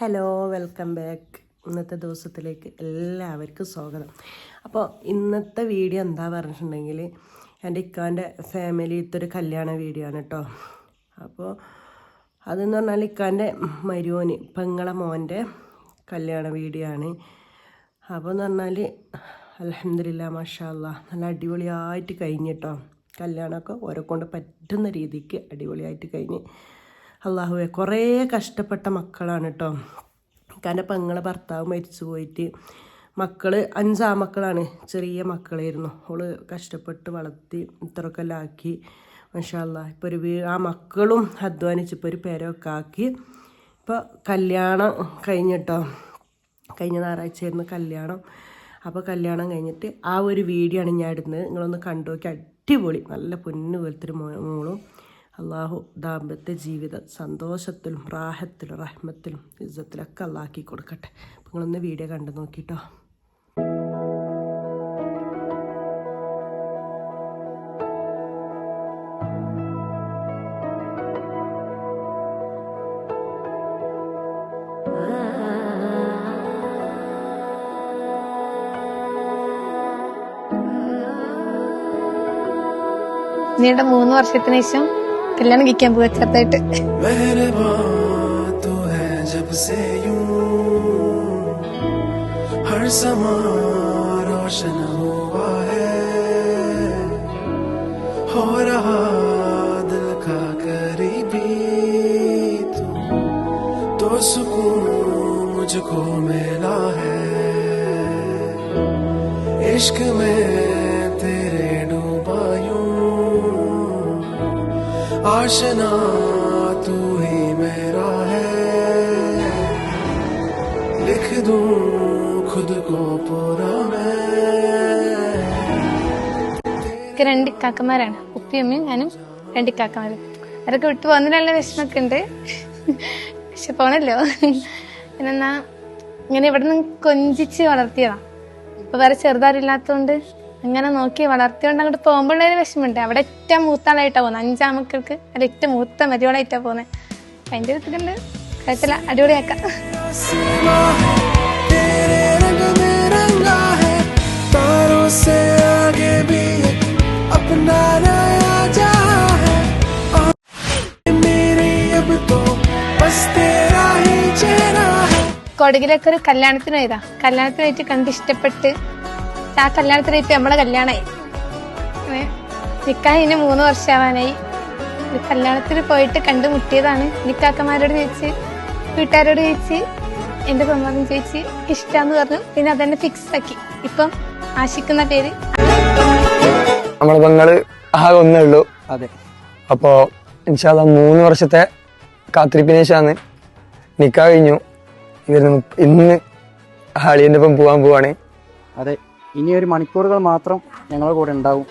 Hello, welcome back. ഇന്നത്തെ ദിവസത്തിലേക്ക് എല്ലാവർക്കും സ്വാഗതം. അപ്പോൾ ഇന്നത്തെ വീഡിയോ എന്താ പറഞ്ഞിട്ടുണ്ടെങ്കിൽ എൻ്റെ ഇക്കാൻ്റെ ഫാമിലിയിലത്തെ ഒരു കല്യാണ വീഡിയോ ആണ് കേട്ടോ. അപ്പോൾ അതെന്ന് പറഞ്ഞാൽ ഇക്കാൻ്റെ മരുമോന് പെങ്ങളെ മോൻ്റെ കല്യാണ വീഡിയോ ആണ്. അപ്പോൾ എന്ന് പറഞ്ഞാൽ അൽഹംദുലില്ലാ മാഷാ അല്ലാ നല്ല അടിപൊളിയായിട്ട് കഴിഞ്ഞിട്ടോ. കല്യാണമൊക്കെ ഓരോ കൊണ്ട് പറ്റുന്ന രീതിക്ക് അടിപൊളിയായിട്ട് കഴിഞ്ഞ്. അള്ളാഹുവെ കുറേ കഷ്ടപ്പെട്ട മക്കളാണ് കേട്ടോ. കാരണം പെങ്ങളെ ഭർത്താവ് മരിച്ചു പോയിട്ട് മക്കൾ 5 ആമക്കളാണ്, ചെറിയ മക്കളായിരുന്നു. അവള് കഷ്ടപ്പെട്ട് വളർത്തി ഇത്രയൊക്കെ എല്ലാം ആക്കി മാഷാ അല്ലാ. ഇപ്പോൾ ആ മക്കളും അധ്വാനിച്ച് ഇപ്പോൾ ഒരു പേരൊക്കെ ആക്കി. ഇപ്പോൾ കല്യാണം കഴിഞ്ഞിട്ടോ, കഴിഞ്ഞ ഞായറാഴ്ചയായിരുന്നു കല്യാണം. അപ്പോൾ കല്യാണം കഴിഞ്ഞിട്ട് ആ ഒരു വീഡിയോ ആണ് ഞാൻ ഇടുന്നത്. നിങ്ങളൊന്ന് കണ്ടു നോക്കി. അടിപൊളി, നല്ല പൊന്നു പോലത്തൊരു മോളും. അള്ളാഹു ദാമ്പത്യ ജീവിതം സന്തോഷത്തിലും റാഹത്തിലും റഹ്മത്തിലും ഇസ്സത്തിലൊക്കെ അള്ളാക്കി കൊടുക്കട്ടെ. അപ്പോൾ നിങ്ങളൊന്ന് വീഡിയോ കണ്ടു നോക്കിട്ടോ. നീണ്ട 3 വർഷത്തിന് ശേഷം കല്യാണം കഴിക്കാൻ പോവാ ചെറുതായിട്ട്. मुझको मिला है इश्क में तेरे डूबा यूं आशना तू ही मेरा है लिख दूं खुद को पूरा मैं. 2 ഇക്കാക്കന്മാരാണ്, ഉപ്പിയമ്മയും ഞാനും 2 ഇക്കാക്കന്മാരും. അവരൊക്കെ വിട്ടു പോകുന്നതിനുള്ള വിഷമൊക്കെ ഉണ്ട്, പക്ഷെ പോണല്ലോ. പിന്നെന്നാ ഇങ്ങനെ ഇവിടെ നിന്ന് കൊഞ്ചിച്ച് വളർത്തിയതാ. ഇപ്പൊ വേറെ ചെറുതാരില്ലാത്തോണ്ട് അങ്ങനെ നോക്കി വളർത്തിയോണ്ട് അങ്ങോട്ട് പോകുമ്പോഴൊരു വിഷമമുണ്ട്. അവിടെ ഏറ്റവും മൂത്താളായിട്ടാ പോകുന്നത്. 5 ആമക്കൾക്ക് അതിൽ ഏറ്റവും മൂത്ത മരിയോളായിട്ടാ പോകുന്നത്. അതിന്റെ ഇതിലുണ്ട് കാര്യത്തില അടിപൊളിയാക്കാം. കൊടകിലൊക്കെ ഒരു കല്യാണത്തിന് പോയതാ. കല്യാണത്തിന് പോയിട്ട് കണ്ടിഷ്ടപ്പെട്ട് ആ കല്യാണത്തിന് പോയിട്ട് നമ്മളെ കല്യാണമായി. നിക്കാഹ് ഇനി 3 വർഷമാവാനായി. കല്യാണത്തിന് പോയിട്ട് കണ്ടുമുട്ടിയതാണ്. നിക്കാക്കന്മാരോട് ചോദിച്ച്, വീട്ടുകാരോട് ചോദിച്ച്, എന്റെ സമ്മതം ചോദിച്ച് ഇഷ്ടാന്ന് പറഞ്ഞു. പിന്നെ അതന്നെ ഫിക്സ് ആക്കി. ഇപ്പം ആശിക്കുന്ന പേര് നമ്മളെ പെങ്ങള് ആകെ ഒന്നേ ഉള്ളൂ. അതെ. അപ്പോ ഇൻഷാ അല്ലാഹ് 3 വർഷത്തെ കാത്തിരിപ്പിന് ശേഷമാണ് നിക്കാഹ് കഴിഞ്ഞു. ഇന്ന് ഹാളിയന്റെ ഒപ്പം പോവാൻ പോവാണ്. അതെ, ഇനി ഒരു മണിക്കൂറുകൾ മാത്രം ഞങ്ങളുടെ കൂടെ ഉണ്ടാവും.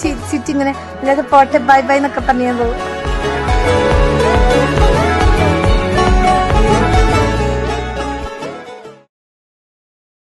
ചിരിച്ചിട്ട് ഇങ്ങനെ പോട്ടെ ബൈ ബൈ എന്നൊക്കെ പറഞ്ഞു പോകും.